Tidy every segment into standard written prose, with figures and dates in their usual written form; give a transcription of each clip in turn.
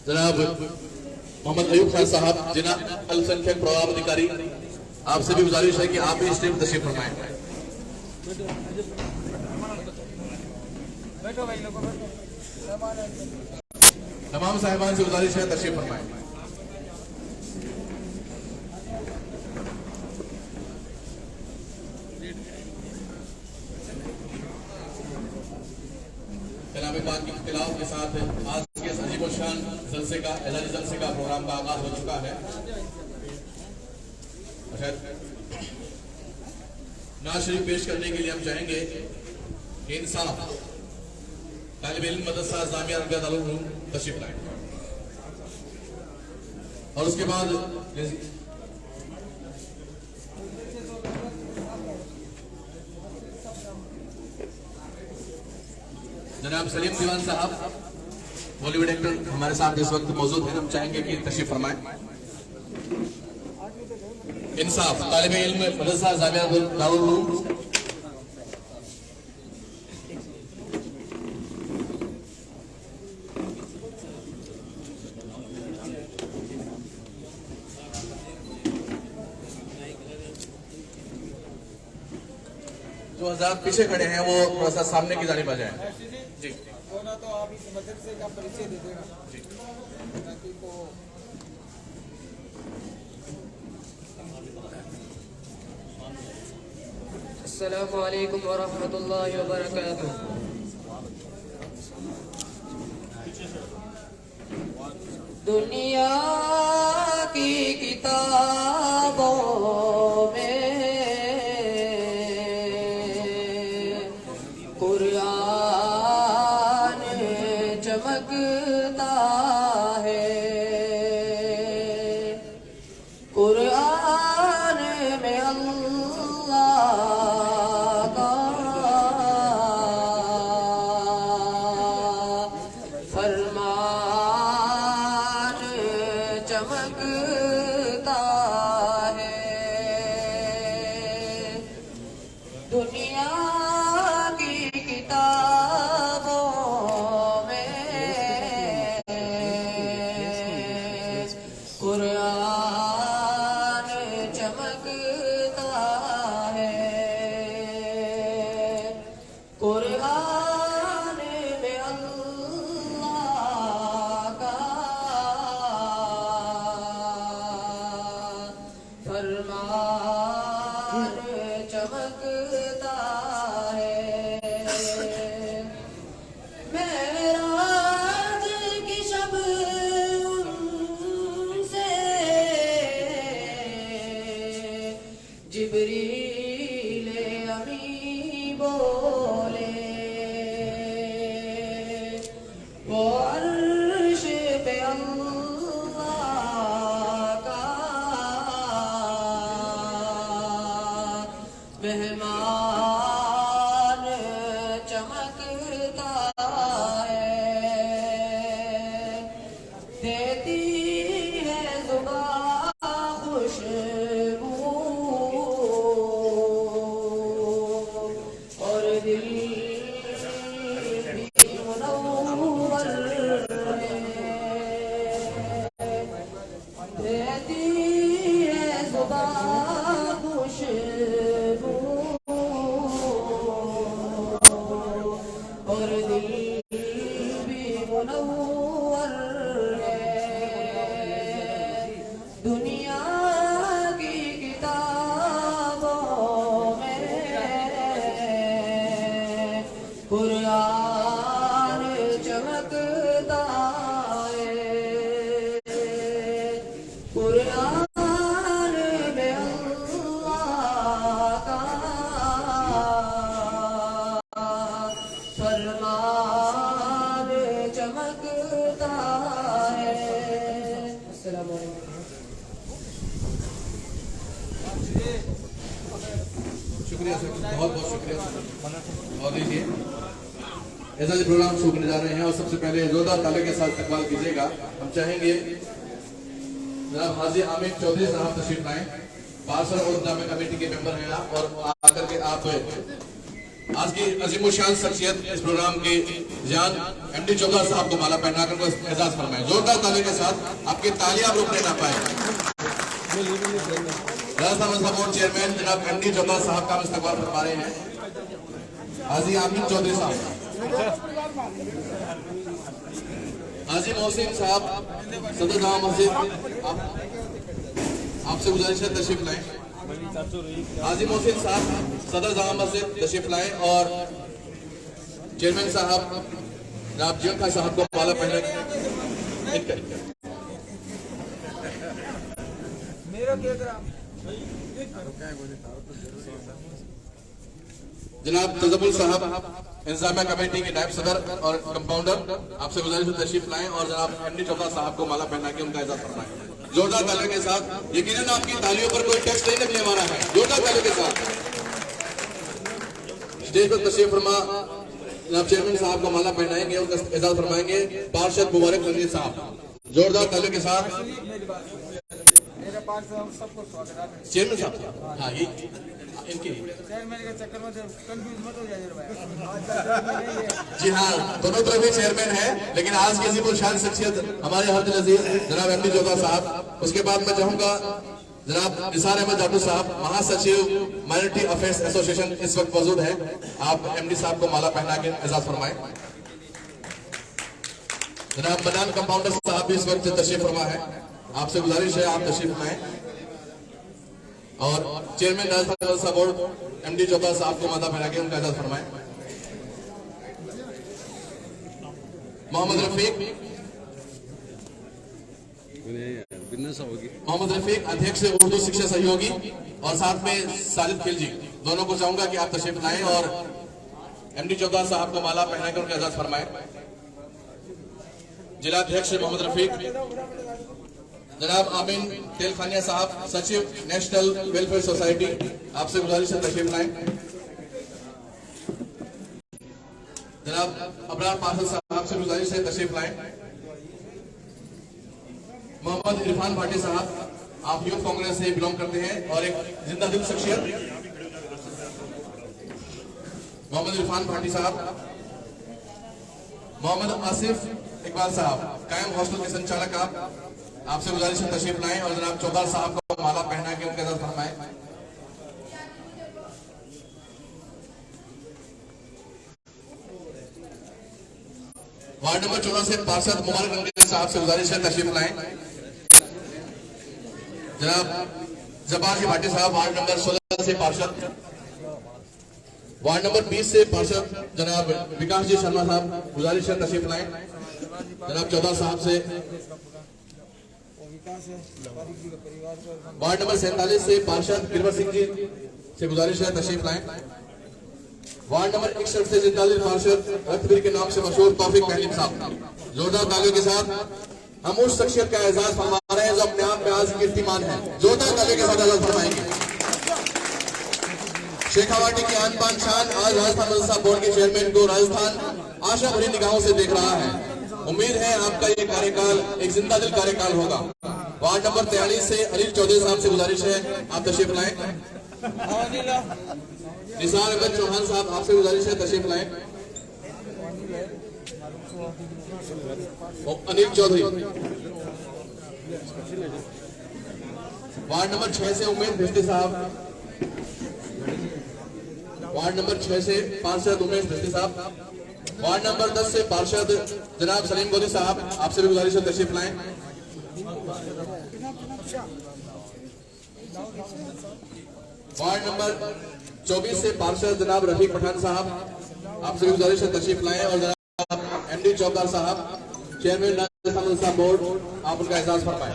जनाब मोहम्मद अयूब खान साहब, जिला अल्पसंख्यक प्रोग्राम अधिकारी, आपसे भी गुजारिश है कि आप भी स्टेज तशरीफ फरमाएं। तमाम साहिबान से गुजारिश है तशरीफ फरमाएं। कलाम पाक की तिलावत के साथ आज के अजीब और शान जलसे का एजाजी जलसे का प्रोग्राम का आगाज हो चुका है। नाज शरीफ पेश करने के लिए हम चाहेंगे इंसाफ तालिब इल्म मदरसा जामिया रंगा दारुल उलूम तशरीफ लाएं और उसके बाद जनाब सलीम दीवान साहब बॉलीवुड एक्टर हमारे साथ इस वक्त मौजूद हैं, हम चाहेंगे कि तशरीफ फरमाएं। इंसाफ तालिब इल्म मदरसा जामिया दारुल उलूम। जो हज़रात पीछे खड़े हैं वो थोड़ा सा सामने की जानिब आ जाएं। जी तो आप इस मदरसे का परिचय दे देना जी। अस्सलामु अलैकुम व रहमतुल्लाहि व बरकातुहू। दुनिया की किताबों में कुरान चमकता है, कुरान में अल्लाह का फरमान चमकता है। दुनिया की किताबों में कुरान चमकता है, कुरान में अल्लाह का फरमान चमकता है। मेराज की शब उनसे जिब्रील अमी बोले, वो अर्श पे अल्लाह का मेहमान चमकता है। देती है ज़ुबां खुशबू और दिल भी मुनव्वर है। देती है ज़ुबां खुशबू और दिल भी मुनव्वर है। दुनिया की किताबों में कुरान चमकता है, कुरान में अल्लाह का फरमान चमकता है। अस्सलामु अलैकुम। शुक्रिया सर, बहुत बहुत शुक्रिया। और लीजिए एजाजी प्रोग्राम शुरू करने जा रहे हैं और सबसे पहले जोरदार ताली के साथ इस्तकबाल कीजिएगा। हम चाहेंगे जनाब हाजी आमिर चौधरी साहब तशरीफ लाएं, पार्षद और इंतजामिया कमेटी के मेंबर हैं आप, और आकर के आप आज की अजीमुशान शख्सियत इस प्रोग्राम के जान एमडी चौधरी साहब को माला पहनाकर उनको एजाज फरमाए। जोरदार ताली के साथ, आपकी तालियां आप रोकने ना पाए। राजस्थान बोर्ड चेयरमैन जनाब एमडी चौधरी साहब का इस्तकबाल फरमा रहे हैं हाजी आमिर चौधरी साहब। हाजी मोहसिन साहब सदर जामा मस्जिद, आपसे गुजारिश है तशरीफ लाएं। हाजी मोहसिन साहब सदर जामा मस्जिद तशरीफ लाएं और चेयरमैन साहब जनाब जीवन खान साहब को माला पहना जनाब तजबुल साहब इंतजामिया कमेटी के नायब सदर और कंपाउंडर, आपसे गुजारिश है तशरीफ लाएं और जनाब एमडी चौधरी साहब को माला पहना के उनका एजाज फरमाएं। जोरदार तालियों के साथ। यकीनन आपकी तालियों पर कोई टैक्स नहीं लगने वाला है। जोरदार तालियों के साथ स्टेज पर तशरीफ फरमा जनाब चेयरमैन साहब को माला पहनाएंगे, उनका एजाज फरमाएंगे पार्षद मुबारक रंजीत साहब। जोरदार तालियों के साथ चेयरमैन साहब। हाँ ये इनकी चेयरमैन के चक्कर में कंफ्यूज मत हो जाइए भाई। जी हाँ, दोनों तरफ ही चेयरमैन है, लेकिन आज की अजीमुशान शख्सियत हमारे हर्ज नजीर जनाब एमडी चौधरी साहब। उसके बाद मैं चाहूंगा जनाब निसार अहमद जाटू साहब, महासचिव माइनॉरिटी अफेयर्स एसोसिएशन इस वक्त मौजूद है। आप एमडी साहब को माला पहना के एजाज फरमाएं। जनाब मदान कंपाउंडर साहब भी इस वक्त तशरीफ फरमा है, आपसे गुजारिश है आप तशरीफ लाएं और chairman Rajasthan board MD Chaudhary साहब को माला पहना के उनका एजाज फरमाएं। मोहम्मद रफीक अध्यक्ष उर्दू शिक्षा सहयोगी और साथ में साजिद खिलजी, दोनों को चाहूंगा कि आप तशरीफ लाएं और एमडी चौधरी साहब को माला पहना कर उनका एजाज फरमाएं। जिला अध्यक्ष मोहम्मद रफीक, जनाब आमिन तेलखानिया साहब सचिव नेशनल वेलफेयर सोसाइटी, आपसे गुजारिश है तशरीफ लाएं। जनाब अबरार पार्षद साहब से गुजारिश है तशरीफ लाएं। मोहम्मद इरफान भाटी साहब, आप यूथ कांग्रेस से बिलोंग करते हैं और एक जिंदा दिल शख्सियत। मोहम्मद इरफान भाटी साहब। मोहम्मद आसिफ इकबाल साहब, कायम हॉस्टल के संचालक, आपसे गुजारिश है तशरीफ लाएं और जनाब चौधरी साहब को माला पहना के उनके साथ फरमाएं। वार्ड नंबर 14 से पार्षद मुबारक रंजीत साहब से गुजारिश है तशरीफ लाएं। जनाब जबार जी भाटी साहब, वार्ड नंबर 16 से पार्षद। वार्ड नंबर 20 से पार्षद जनाब विकास जी शर्मा साहब, गुजारिश है तशरीफ लाएं। जनाब चौधरी साहब से। वार्ड नंबर 47 से पार्षद गिरवर सिंह जी से गुजारिश है तशरीफ लाएं। वार्ड नंबर 61 से जिंदादिल पार्षद रक्तवीर के नाम से मशहूर तौफीक महलिम साहब। जोरदार तालियों के साथ हम उस शख्सियत का एजाज फरमा रहे हैं जो अपने आप में आज कीर्तिमान है। जोरदार तालियों के साथ एजाज फरमाएंगे। शेखावाटी की आन बान शान आज राजस्थान मदरसा बोर्ड के चेयरमैन को राजस्थान आशा भरी निगाहों से देख रहा है। उम्मीद है आपका ये कार्यकाल एक जिंदा दिल कार्यकाल होगा। वार्ड नंबर 43 से अनिल चौधरी साहब से गुजारिश है आप तशरीफ लाएं। निसार अहमद चौहान साहब, आपसे गुजारिश है तशरीफ लाएं। अनिल चौधरी। वार्ड नंबर 6 से उमेद भिस्ती साहब। वार्ड नंबर 6 से पार्षद उमेश भिस्ती साहब। वार्ड नंबर 10 से पार्षद जनाब सलीम गोदी साहब, आपसे भी गुजारिश है तशरीफ लाएं। वार्ड नंबर 24 से पार्षद जनाब रफीक पठान साहब, आपसे भी गुजारिश है तशरीफ लाएं और जनाब एमडी चौधरी साहब चेयरमैन राजस्थान मदरसा बोर्ड, आप उनका एजाज फरमाएं।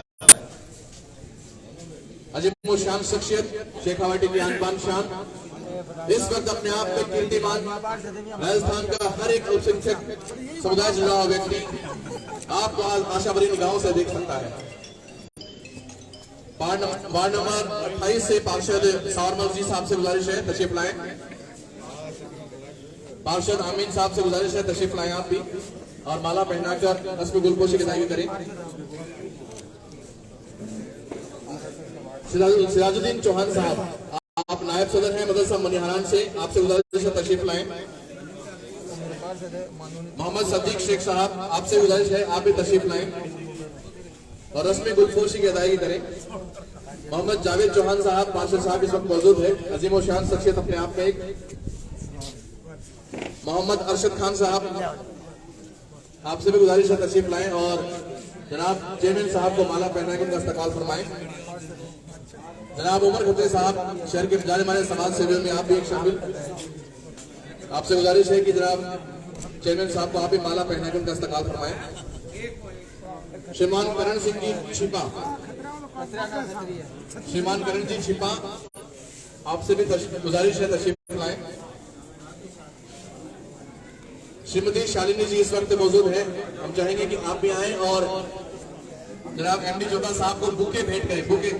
अजीमुशान शख्सियत शेखावाटी की आन बान शान, इस वक्त अपने आप में कीर्तिमान राजस्थान का हर एक अल्पसंख्यक समुदाय से जुड़ा हुआ व्यक्ति आपको आज आशा भरी निगाहों से देख सकता है। वार्ड नंबर 28 से पार्षद सावरमल जी साहब से गुजारिश है तशरीफ लाएं। पार्षद आमीन साहब से गुजारिश है तशरीफ लाएं आप भी और माला पहनाकर रस्म गुलपोशी की अदायगी करें। सिराजुद्दीन चौहान साहब, आप नायब सदर हैं मदरसा मनिहारान से, आपसे गुजारिश है तशरीफ लाएं। मोहम्मद सदीक शेख साहब, आपसे गुजारिश है आप भी तशरीफ लाएं और रस्मी गुलफोशी की अदायगी करें। मोहम्मद जावेद चौहान साहब, पार्षद साहब इस वक्त मौजूद है, अजीम और शान शख्सियत अपने आप में एक। मोहम्मद अरशद खान साहब, आपसे भी गुजारिश है तशरीफ लाएं और जनाब चेयरमैन साहब को माला पहना के उनका इस्तकबाल फरमाएं। जनाब उमर खत्री साहब, शहर के जाने माने समाज सेवियों में आप भी एक शामिल, आपसे गुजारिश है कि जनाब चेयरमैन साहब को आप भी माला पहना के उनका इस्तकबाल फरमाएं। श्रीमान करण सिंह जी छिपा, श्रीमान करण जी छिपा, आपसे भी गुजारिश है तशरीफ लाएं। श्रीमती शालिनी जी इस वक्त मौजूद है, हम चाहेंगे कि आप भी आएं और जनाब एमडी जोधा साहब को बुके भेंट करें। बुके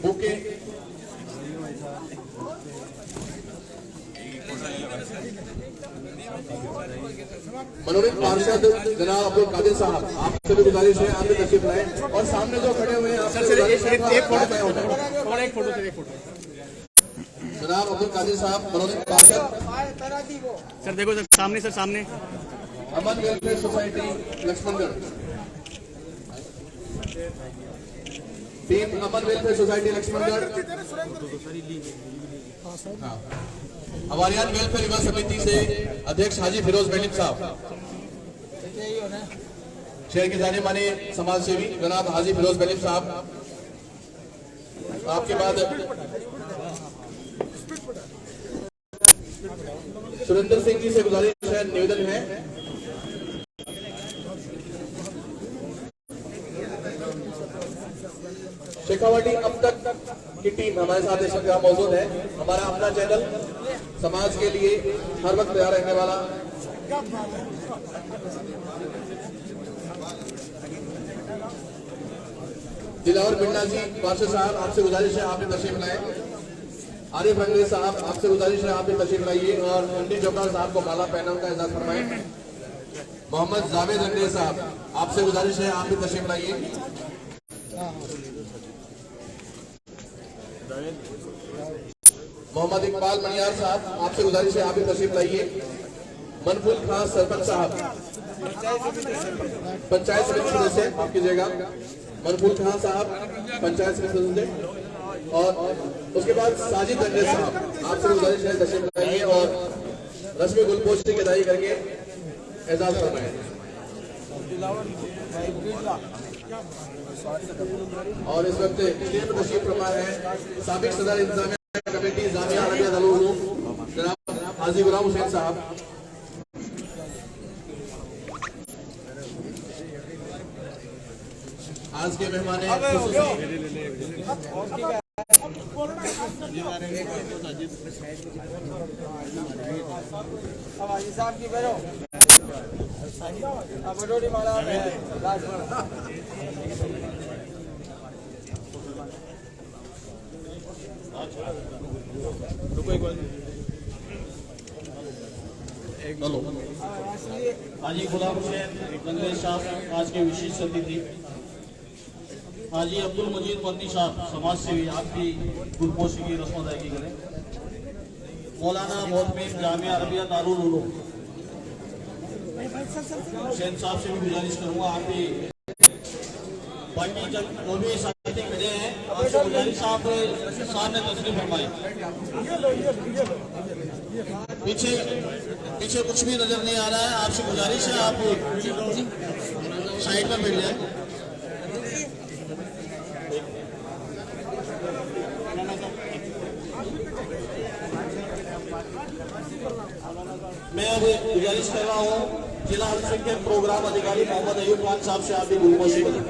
बुके मनोनीत पार्षद जनाब अब्दुल कादिर साहब, आपसे भी गुजारिश है आप भी तशरीफ लाएं और सामने जो खड़े हुए हैं आपसे गुजारिश है एक फोटो जनाब अब्दुल कादिर साहब, मनोनीत पार्षद। सर देखो सर सामने, सर सामने। अमन वेलफेयर सोसाइटी लक्ष्मणगढ़, टीम अमन वेलफेयर सोसाइटी लक्ष्मणगढ़। हाँ, हवारियान वेलफेयर युवा समिति से अध्यक्ष हाजी फिरोज बेलिम साहब, शहर के जाने माने समाज सेवी जनाब हाजी फिरोज बेलिम साहब। आपके बाद सुरेंद्र सिंह जी से गुजारिश है, निवेदन है। शेखावाटी अब तक की टीम हमारे साथ इस वक्त मौजूद है। हमारा अपना चैनल समाज के लिए हर वक्त तैयार रहने वाला दिलावर बिन्ना जी, पार्षद साहब, आपसे गुजारिश है आप भी तशरीफ लाएं। आरिफ रंगरे साहब, आपसे गुजारिश है आप भी तशरीफ लाइए और एमडी जोधा साहब को माला पहना उनका एजाज फरमाएं। मोहम्मद जावेद रंगरे साहब, आपसे गुजारिश है आप भी तशरीफ लाइए। मोहम्मद इकबाल मनियार साहब, आपसे गुजारिश है आप भी तशरीफ लाइए। मनफूल खान सरपंच साहब, पंचायत समिति सदस्य आप कीजिएगा। मनफूल खान साहब पंचायत समिति सदस्य और उसके बाद साजिद रंगरे साहब, आपसे गुजारिश है तशरीफ लाइए और रस्मी गुलपोशी की अदायगी करके एजाज फरमाएं। और इस वक्त स्टेज पर तशरीफ फरमा है साबिक सदर इंतजामिया कमेटी जामिया अरबिया दारुल उलूम जनाब हाजी गुलाम हुसैन साहब। आज के मेहमान हैं हाजी साहब की करो अब बटोरी माला हाजी गुलाम हुसैन रंगरे साहब आज के विशेष अतिथि। हाजी अब्दुल मजीद मदनी साहब समाज सेवी, आपकी गुलपोशी की रस्म अदायगी करें। मौलाना मोहतमीम जामिया अरबिया दारुल उलूम हुसैन साहब से भी गुजारिश करूंगा आप भी बाकी जब जो भी साथी खड़े हैं आपसे गुजारिश आप सामने तस्लीम फरमाएं। पीछे पीछे कुछ भी नजर नहीं आ रहा है, आपसे गुजारिश है आप साइड में बैठ जाए। मैं अब गुजारिश कर रहा हूँ जिला अल्पसंख्यक प्रोग्राम अधिकारी मोहम्मद अयूब खान साहब से आप भी गुलपोशी करें।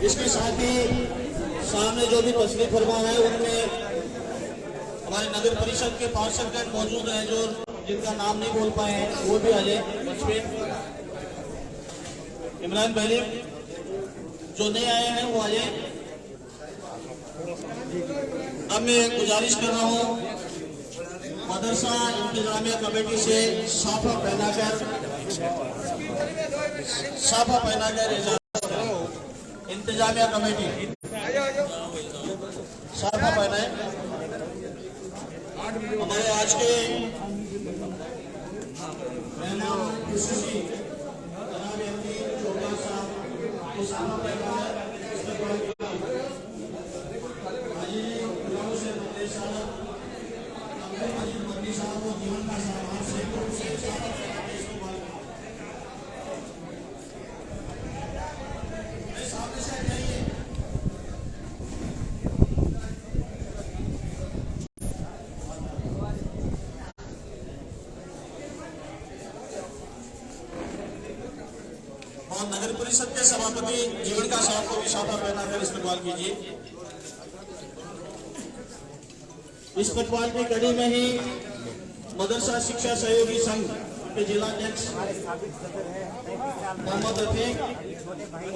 इसके साथ ही सामने जो भी तशरीफ फरमा है उनमें हमारे नगर परिषद के पार्षदगण मौजूद हैं जो जिनका नाम नहीं बोल पाए हैं वो भी आ जाए। इमरान बहली जो नहीं आए हैं वो आ जाए। अब मैं गुजारिश कर रहा हूँ मदरसा इंतजामिया कमेटी से साफा पहनाकर साफा पहनाकर इजाजत है। इंतजामिया कमेटी साफा पहनाए। हमारे आज के मेहमान खुशी जनाब एमडी चौधरी साहब को साफा पहनाया। हाजी गुलाम हुसैन मंडी साहब, अब्दुल मजीद मंडी साहब को जीवन का सामान से और नगर परिषद के सभापति जीवन का साहब को भी साफा पहनाकर इस्तकबाल कीजिए। इस्तकबाल की कड़ी में ही मदरसा शिक्षा सहयोगी संघ के जिला अध्यक्ष मोहम्मद रफीक,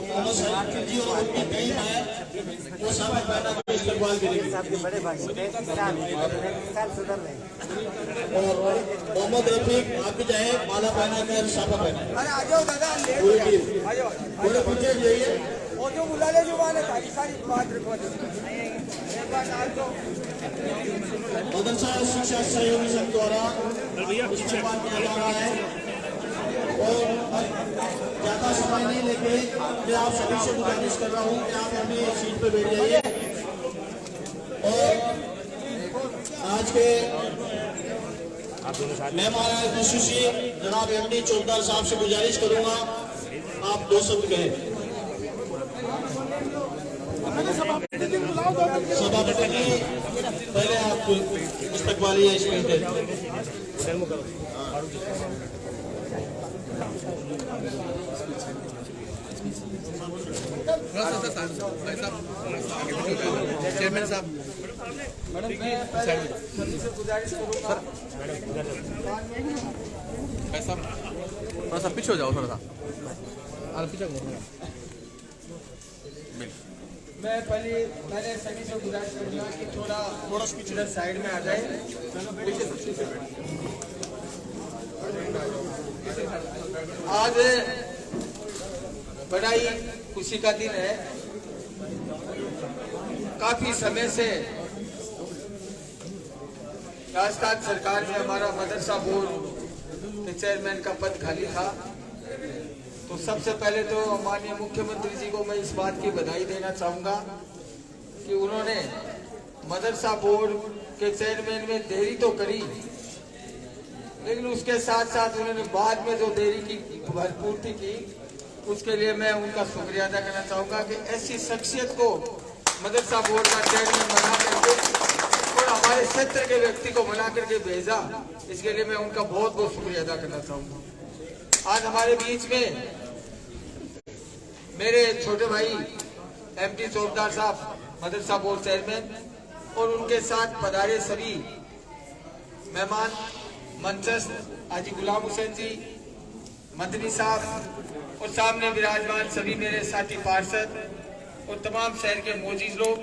मोहम्मद सईद जी और उनकी टीम है वो साफा पहनाकर इस्तकबाल करेगी। और मोहम्मद रफीक आप भी चाहे माला पहनाकर साफा पहनाए। अरे आ जाओ दादा, पूरी टीम आ जाओ। पूरे पीछे जाइए। वो जो बुला ले जो वाले सारी सारी बात रखो। एक बार डाल दो। मदरसा शिक्षा सहयोगी संघ द्वारा इस्तेमाल किया जा रहा है और ज्यादा समय नहीं लेके मैं आप सभी से गुजारिश कर रहा हूँ कि आप अपनी सीट पे बैठ जाइए। और आज के मेहमान खुशूसी जनाब एमडी चौधरी साहब से गुजारिश करूंगा आप 2 शब्द कहें। सभापति पहले आप इस्तकबाली इसमें चेयरमैन साहब, मैडम मैं पहले सभी से गुजारिश करूंगा ऐसा थोड़ा सा पीछे हो जाओ, थोड़ा सा पीछे। मैंने सभी से गुजारिश करूंगा कि थोड़ा इधर साइड में आ जाए। आज बड़ा ही खुशी का दिन है। काफी समय से राजस्थान सरकार में हमारा मदरसा बोर्ड के चेयरमैन का पद खाली था। तो सबसे पहले तो माननीय मुख्यमंत्री जी को मैं इस बात की बधाई देना चाहूंगा कि उन्होंने मदरसा बोर्ड के चेयरमैन में देरी तो करी, लेकिन उसके साथ साथ उन्होंने बाद में जो देरी की भरपूर्ति की, उसके लिए मैं उनका शुक्रिया अदा करना चाहूंगा कि ऐसी शख्सियत को मदरसा बोर्ड का चेयरमैन बना करके और हमारे क्षेत्र के व्यक्ति को बना करके भेजा, इसके लिए मैं उनका बहुत बहुत शुक्रिया अदा करना चाहूंगा। आज हमारे बीच में मेरे छोटे भाई एमडी चौधरी साहब मदरसा बोर्ड चेयरमैन और उनके साथ पधारे सभी मेहमान मंचस्थ हाजी गुलाम हुसैन जी मदनी साहब और सामने विराजमान सभी मेरे साथी पार्षद और तमाम शहर के मौजूद लोग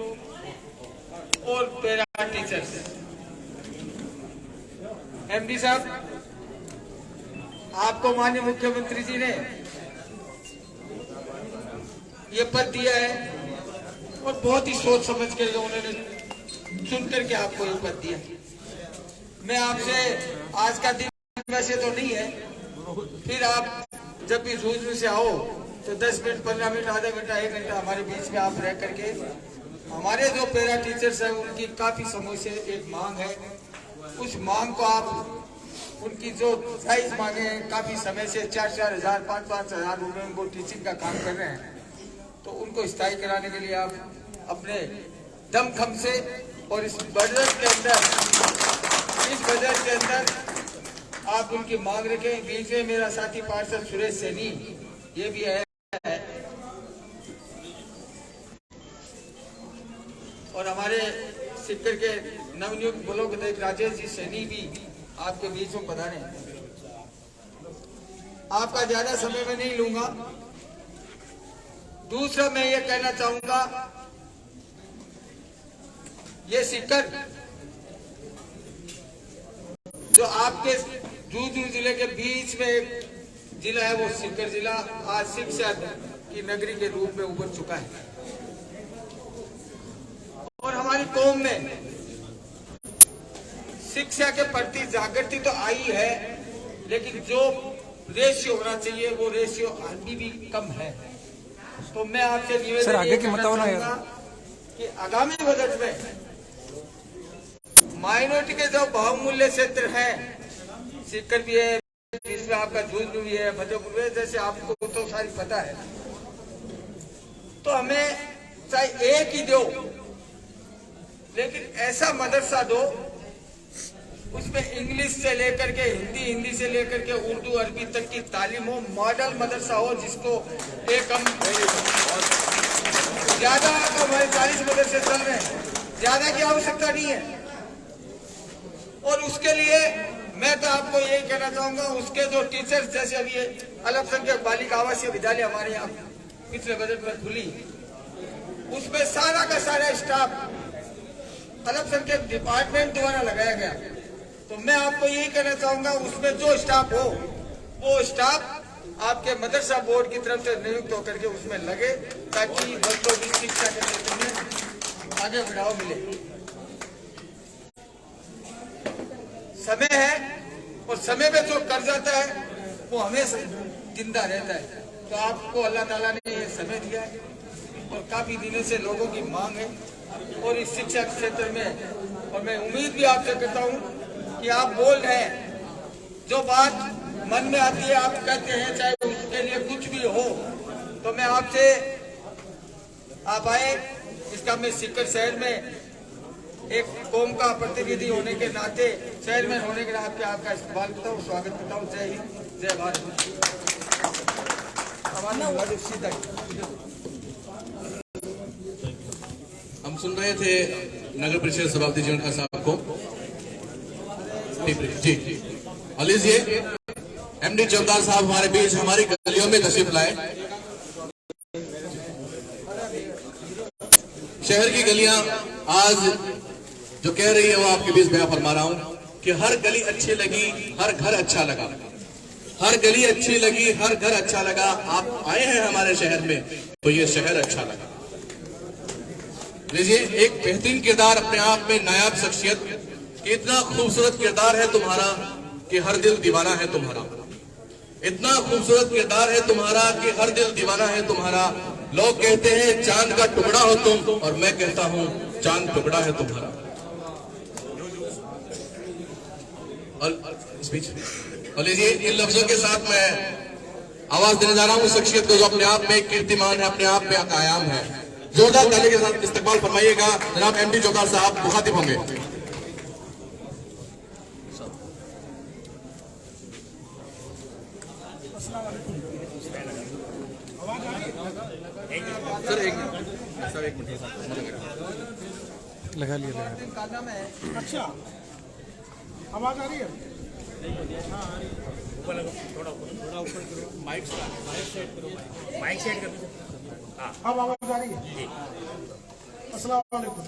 और पैरा टीचर्स। एमडी साहब, आपको माननीय मुख्यमंत्री जी ने ये पद दिया है और बहुत ही सोच समझ कर उन्होंने चुन करके आपको ये पद दिया। मैं आपसे आज का दिन वैसे तो नहीं है, फिर आप जब भी जूझ से आओ तो 10 मिनट 15 मिनट आधा घंटा 1 घंटा हमारे बीच में आप रह करके, हमारे जो पैरा टीचर्स हैं उनकी काफी समय से एक मांग है, उस मांग को आप उनकी जो जायज मांगे हैं, काफी समय से 4-4 हजार 5-5 हजार रुपए उनको टीचिंग का काम कर रहे हैं, तो उनको स्थायी कराने के लिए आप अपने दमखम से और इस बजट के अंदर आप उनकी मांग रखें। बीच में मेरा साथी पार्षद सुरेश सैनी ये भी है और हमारे सिक्कर के नवनियुक्त ब्लॉक अध्यक्ष राजेश जी सैनी भी आपके बीच में पधारे। आपका ज्यादा समय में नहीं लूंगा। दूसरा मैं ये कहना चाहूंगा, ये सिक्कर जो आपके झुंझुनू जिले के बीच में जिला है वो सीकर जिला आज शिक्षा की नगरी के रूप में उभर चुका है। और हमारी कौम में शिक्षा के प्रति जागृति तो आई है, लेकिन जो रेशियो होना चाहिए वो रेशियो अभी भी कम है। तो मैं आपसे निवेदन ये करना चाहूंगा कि आगामी बजट में माइनॉरिटी के जो बहुमूल्य क्षेत्र हैं, सीकर भी है, इसमें आपका झुंझुनू भी है, फतेहपुर भी है, जैसे आपको तो सारी पता है, तो हमें चाहे एक ही दो, लेकिन ऐसा मदरसा दो उसमें इंग्लिश से लेकर के हिंदी, हिंदी से लेकर के उर्दू अरबी तक की तालीम हो, मॉडल मदरसा हो, जिसको एक हम ज्यादा हमारे 40 मदरसे चल रहे हैं, ज्यादा की आवश्यकता नहीं है। और उसके लिए मैं तो आपको यही कहना चाहूंगा, उसके जो टीचर्स, जैसे अभी अल्पसंख्यक बालिका आवासीय विद्यालय हमारे यहाँ पिछले बजट में खुली, उसमें सारा का सारा स्टाफ अल्पसंख्यक डिपार्टमेंट द्वारा लगाया गया। तो मैं आपको यही कहना चाहूंगा, उसमें जो स्टाफ हो वो स्टाफ आपके मदरसा बोर्ड की तरफ से नियुक्त होकर के उसमें लगे, ताकि बच्चों की शिक्षा के क्षेत्र में आगे बढ़ाव मिले। समय है और समय पे जो कर जाता है वो हमेशा जिंदा रहता है। तो आपको अल्लाह ताला ने ये समय दिया है और काफी दिनों से लोगों की मांग है और इस शिक्षा क्षेत्र में, और मैं उम्मीद भी आपसे करता हूँ कि आप बोल रहे हैं, जो बात मन में आती है आप कहते हैं, चाहे उसके लिए कुछ भी हो। तो मैं आपसे, आप आए, इसका मैं सीकर शहर में एक कौम का प्रतिनिधि होने के नाते, चेयरमैन होने के नाते आपका इस्तेमाल करता हूँ, स्वागत करता हूँ। जय हिंद, जय भारत। हम सुन रहे थे नगर परिषद सभापति जीवन खान साहब को। जी और लीजिए एमडी चौधरी साहब हमारे बीच, हमारी गलियों में तशरीफ लाए। शहर की गलियां आज जो कह रही है वो आपके बीच बयां फरमा रहा हूं कि हर गली अच्छी लगी, हर घर अच्छा लगा, हर गली अच्छी लगी, हर घर अच्छा लगा। आप आए हैं हमारे शहर में तो ये शहर अच्छा लगा। लीजिए, एक बेहतरीन किरदार अपने आप में, नायाब शख्सियत, इतना खूबसूरत किरदार है तुम्हारा कि हर दिल दीवाना है तुम्हारा। इतना खूबसूरत किरदार है तुम्हारा कि हर दिल दीवाना है तुम्हारा। लोग कहते हैं चांद का टुकड़ा हो तुम, और मैं कहता हूं चांद टुकड़ा है तुम्हारा। और इस बीच और लीजिए, इन लफ्जों के साथ मैं आवाज देने जा रहा हूं शख्सियत को जो अपने आप में कीर्तिमान है, अपने आप में कायम है। जोरदार ताली के साथ इस्तकबाल फरमाइएगा। जनाब एमडी चौधरी साहब मुखातिब होंगे। सर एक मिनट लगा लिया। अच्छा, आवाज आ रही है? थोड़ा ऊपर करो, माइक सेट करो, माइक सेट करो। अब आवाज आ रही है? अस्सलाम वालेकुम।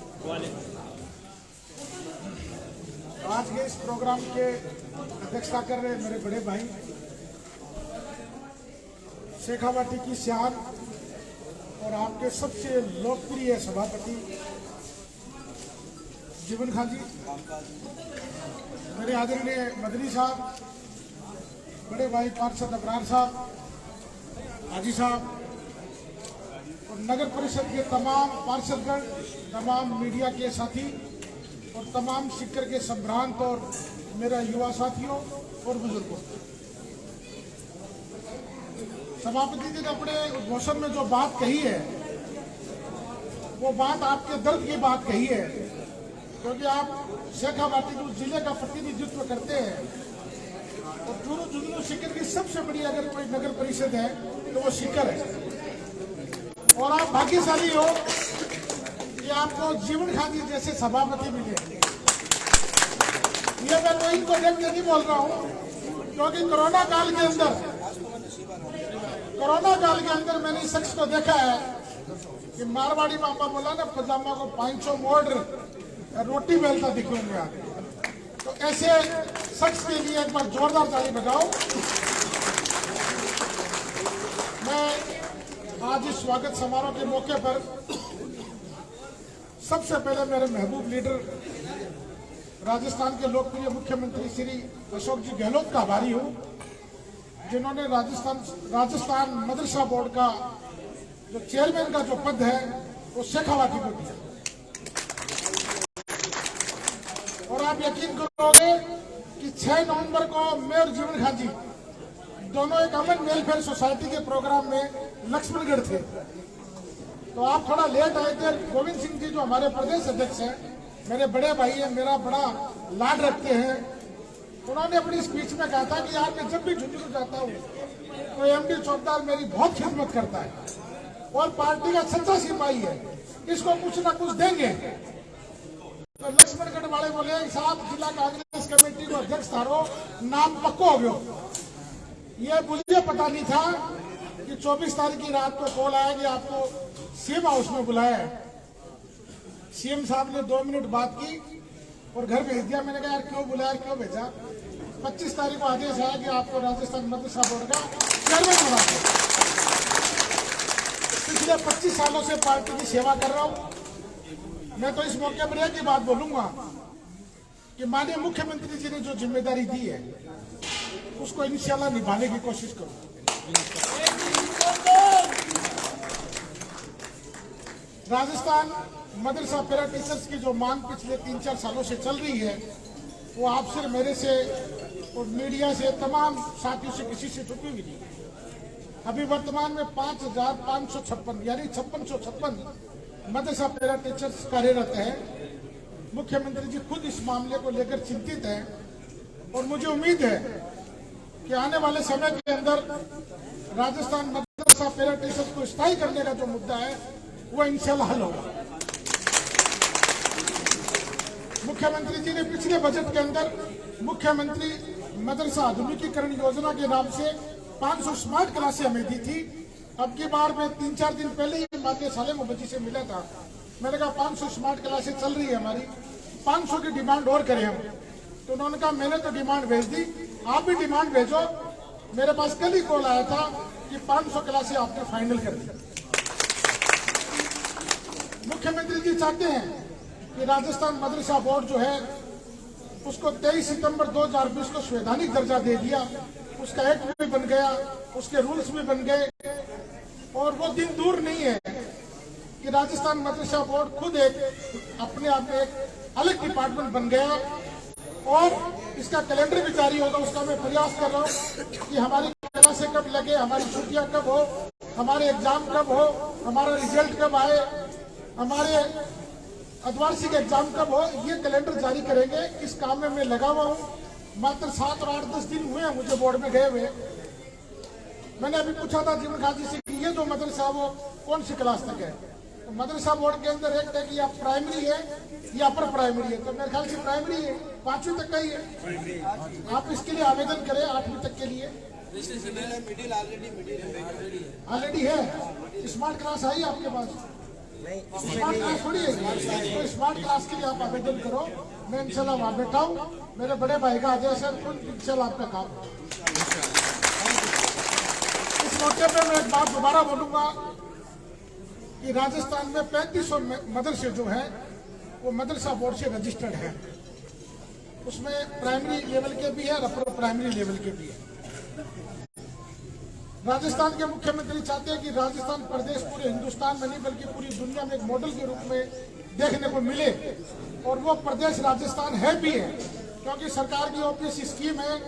आज के इस प्रोग्राम के अध्यक्षता कर रहे मेरे बड़े भाई शेखावाटी की सियान और आपके सबसे लोकप्रिय सभापति जीवन खान जी, मेरे आदरणीय मदनी साहब, बड़े भाई पार्षद अबरार साहब, हाजी साहब, और नगर परिषद के तमाम पार्षदगण, तमाम मीडिया के साथी और तमाम सीकर के संभ्रांत और मेरा युवा साथियों और बुजुर्गों। सभापति जी ने अपने उद्घोषण में जो बात कही है वो बात आपके दर्द की बात कही है, क्योंकि आप शेखावाटी के जिले का प्रतिनिधित्व करते हैं और झुंझुनू सीकर की सबसे बड़ी अगर कोई नगर परिषद है तो वो सीकर है। और आप भाग्यशाली हो कि आपको जीवन खान जी जैसे सभापति मिले। ये मैं तो इनको देख के नहीं बोल रहा हूँ, क्योंकि कोरोना काल के अंदर मैंने इस शख्स को देखा है कि मारवाड़ी मामा बोला ना, पजामा को 500 मोड़ रोटी बेलता दिखूंगा। तो ऐसे शख्स के लिए एक बार जोरदार ताली बजाओ। मैं आज इस स्वागत समारोह के मौके पर सबसे पहले मेरे महबूब लीडर राजस्थान के लोकप्रिय मुख्यमंत्री श्री अशोक जी गहलोत का आभारी हूं, जिन्होंने राजस्थान मदरसा बोर्ड का जो चेयरमैन का जो पद है वो शेखावाटी को दिया। और आप यकीन करोगे कि 6 नवंबर को मैं और जीवन खान जी दोनों एक अमन वेलफेयर सोसाइटी के प्रोग्राम में लक्ष्मणगढ़ थे। तो आप थोड़ा लेट आए थे। गोविंद सिंह जी जो हमारे प्रदेश अध्यक्ष हैं, मेरे बड़े भाई हैं, मेरा बड़ा लाड रखते हैं, उन्होंने अपनी स्पीच में कहा था कि यार मैं जब भी झुंझुनू जाता हूँ तो एमडी चौकीदार मेरी बहुत खिदमत करता है और पार्टी का सच्चा सिपाही है, इसको कुछ ना कुछ देंगे। तो लक्ष्मणगढ़ वाले बोले साहब जिला कांग्रेस कमेटी को अध्यक्ष थारो नाम पक्को हो गयो। ये मुझे पता नहीं था कि 24 तारीख की रात को कॉल आया कि आपको सीएम हाउस में बुलाया है। सीएम साहब ने 2 मिनट बात की और घर भेज दिया। मैंने कहा यार क्यों बुलाया, क्यों भेजा? 25 तारीख को आदेश आया कि आपको राजस्थान मदरसा बोर्ड का चेयरमैन बना दो। पिछले 25 सालों से पार्टी की सेवा कर रहा हूं। मैं तो इस मौके पर एक ही बात बोलूंगा कि माननीय मुख्यमंत्री जी ने जो जिम्मेदारी दी है उसको इंशाल्लाह निभाने की कोशिश करूं। राजस्थान मदरसा पैरा टीचर्स की जो मांग पिछले 3-4 सालों से चल रही है वो आपसे, मेरे से और मीडिया से, तमाम साथियों से किसी से छुपी हुई नहीं। अभी वर्तमान में 5,556 यानी 5656 मदरसा पैरा टीचर्स कार्यरत हैं। मुख्यमंत्री जी खुद इस मामले को लेकर चिंतित हैं और मुझे उम्मीद है कि आने वाले समय के अंदर राजस्थान मदरसा पैरा टीचर्स को स्थायी करने का जो मुद्दा है वो इंशाल्लाह हल होगा। मुख्यमंत्री जी ने पिछले बजट के अंदर मुख्यमंत्री मदरसा आधुनिकीकरण योजना के नाम से 500 स्मार्ट क्लासें हमें दी थी। अब की बार मैं 3-4 दिन पहले ही माननीय साले मोहम्मद जी से मिला था। मैंने कहा 500 स्मार्ट क्लासें चल रही है हमारी, 500 की डिमांड और करें हम। तो उन्होंने कहा मैंने तो डिमांड भेज दी, आप भी डिमांड भेजो। मेरे पास कल ही कॉल आया था कि 500 क्लासें आपने फाइनल कर दी। मुख्यमंत्री जी चाहते हैं कि राजस्थान मदरसा बोर्ड जो है उसको 23 सितंबर 2020 को संवैधानिक दर्जा दे दिया। उसका एक्ट भी बन गया, उसके रूल्स भी बन गए और वो दिन दूर नहीं है कि राजस्थान मदरसा बोर्ड खुद एक अपने आप में एक अलग डिपार्टमेंट बन गया और इसका कैलेंडर भी जारी होगा। उसका मैं प्रयास कर रहा हूँ कि हमारी क्लासें कब लगे, हमारी छुट्टियां कब हो, हमारे एग्जाम कब हो, हमारा रिजल्ट कब आए, हमारे अर्धवार्षिक एग्जाम कब हो, ये कैलेंडर जारी करेंगे। इस काम में मैं लगा हुआ हूँ। मात्र 7 और 8-10 दिन हुए हैं मुझे बोर्ड में गए हुए। मैंने अभी पूछा था जीवन खान जी से कि ये जो मदरसा वो कौन सी क्लास तक है। तो मदरसा बोर्ड के अंदर एक है कि आप प्राइमरी है या अपर प्राइमरी है। तो मेरे ख्याल से प्राइमरी है, 5वीं तक का ही है। आप इसके लिए आवेदन करें 8वीं तक के लिए। ऑलरेडी है। स्मार्ट क्लास आई आपके पास? स्मार्ट क्लास थोड़ी है, तो स्मार्ट क्लास के लिए आप आवेदन करो। मैं इंशाल्लाह वहां बैठा हूँ। मेरे बड़े भाई का आदेश है, खुद इंशाल्लाह आपका काम। इस मौके पे मैं एक बात दोबारा बोलूंगा कि राजस्थान में 3500 मदरसे जो हैं वो मदरसा बोर्ड से रजिस्टर्ड है। उसमें प्राइमरी लेवल के भी है और अपर प्राइमरी लेवल के भी है। राजस्थान के मुख्यमंत्री चाहते हैं कि राजस्थान प्रदेश पूरे हिंदुस्तान में नहीं बल्कि पूरी दुनिया में एक मॉडल के रूप में देखने को मिले और वो प्रदेश राजस्थान है भी है, क्योंकि सरकार की ओपीएस स्कीम है,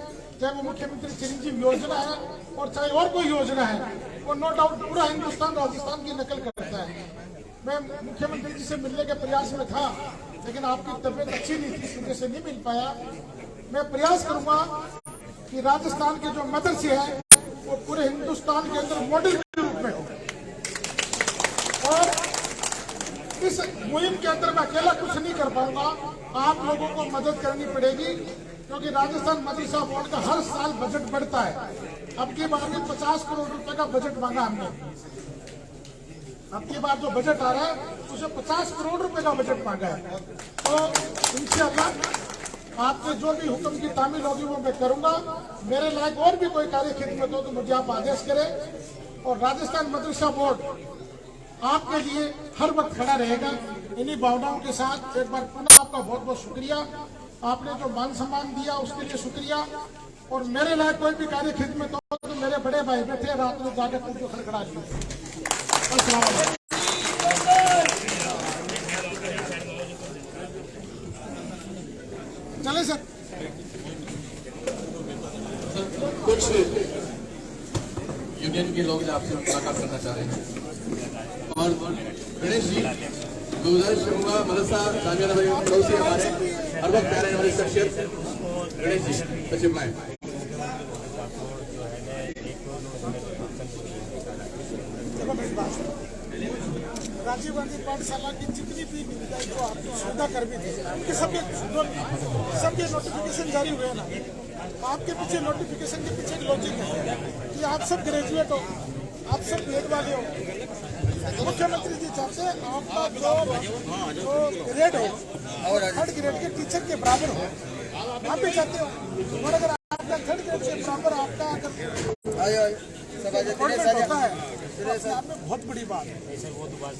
चाहे वो मुख्यमंत्री चिरंजीव योजना है और चाहे और कोई योजना है, वो नो डाउट पूरा हिंदुस्तान राजस्थान की नकल करता है। मैं मुख्यमंत्री जी से मिलने के प्रयास में था लेकिन आपकी तबीयत अच्छी नहीं थी, इस वजह से नहीं मिल पाया। मैं प्रयास करूंगा कि राजस्थान के जो मदरसे हैं वो पूरे हिंदुस्तान के अंदर मॉडल के रूप में हो। और इस मुहिम के अंदर मैं अकेला कुछ नहीं कर पाऊंगा, आप लोगों को मदद करनी पड़ेगी, क्योंकि राजस्थान मदरसा बोर्ड का हर साल बजट बढ़ता है। अब की बार में 50 करोड़ रुपए का बजट मांगा हमने। अब की बार जो बजट आ रहा है उसे 50 करोड़ रुपए का बजट मांगा है। तो इंशाअल्लाह आपके जो भी हुक्म की तामील होगी वो मैं करूंगा। मेरे लायक और भी कोई कार्य खिदमत हो तो मुझे आप आदेश करें। और राजस्थान मदरसा बोर्ड आपके लिए हर वक्त खड़ा रहेगा। इन्हीं भावनाओं के साथ एक बार पुनः आपका बहुत बहुत शुक्रिया। आपने जो मान सम्मान दिया उसके लिए शुक्रिया। और मेरे लायक कोई भी कार्य खिदमत हो तो मेरे बड़े भाई बैठे रात में जाके पूछो खड़खड़ा दिए। अस्सलाम वालेकुम। चले सर। कुछ यूनियन के लोग जो आपसे मुलाकात करना चाह रहे हैं। और गणेश जी, गुजारिश करूंगा मदरसा जामिया नबवी पड़ोसी हमारे हर वक्त प्यारे हमारी शख्सियत गणेश जी तशरीफ लाएं। राजीव गांधी पाठशाला की जितनी भी जो आपको सुविधा कर्मी थे उनके सबके नोटिफिकेशन जारी हुए ना। आपके पीछे नोटिफिकेशन के पीछे एक लॉजिक है कि आप सब ग्रेजुएट हो, आप सब ग्रेड वाले हो। मुख्यमंत्री जी चाहते हैं आपका जो ग्रेड हो और थर्ड ग्रेड के टीचर के बराबर हो। आप भी चाहते हो, और अगर आपका थर्ड ग्रेड के बराबर आपका होता है तो अपने आप में बहुत बड़ी बात है।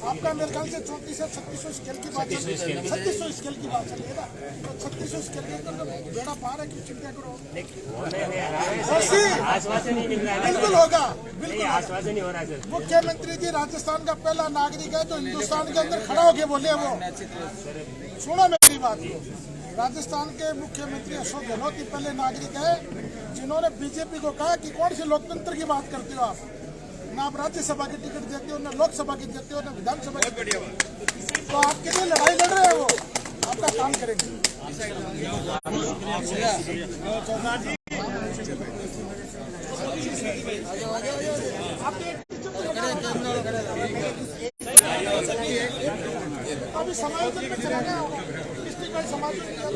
आपका मेरे ख्याल से 34 से 3600 स्केल की बात चल रही है, 3600 स्केल की बात चल रही है ना। तो 3600 स्केल के अंदर बेड़ा पार है, क्यों चिंता करो। बिल्कुल होगा, बिल्कुल आश्वासन नहीं हो रहा सर। मुख्यमंत्री जी राजस्थान का पहला नागरिक है जो हिंदुस्तान के अंदर खड़ा होके बोले। वो सुनो मेरी बात, राजस्थान के मुख्यमंत्री अशोक गहलोत ही पहले नागरिक है जिन्होंने बीजेपी को कहा कि कौन सी लोकतंत्र की बात करते हो आप, ना आप राज्यसभा की टिकट देते हो, ना लोकसभा की देते हो, ना विधानसभा की। तो आपके लिए लड़ाई लड़ रहे हैं, वो आपका काम करेंगे। अभी समायोजन में चला गया डिस्ट्रिक्ट वाइज समायोजन किया।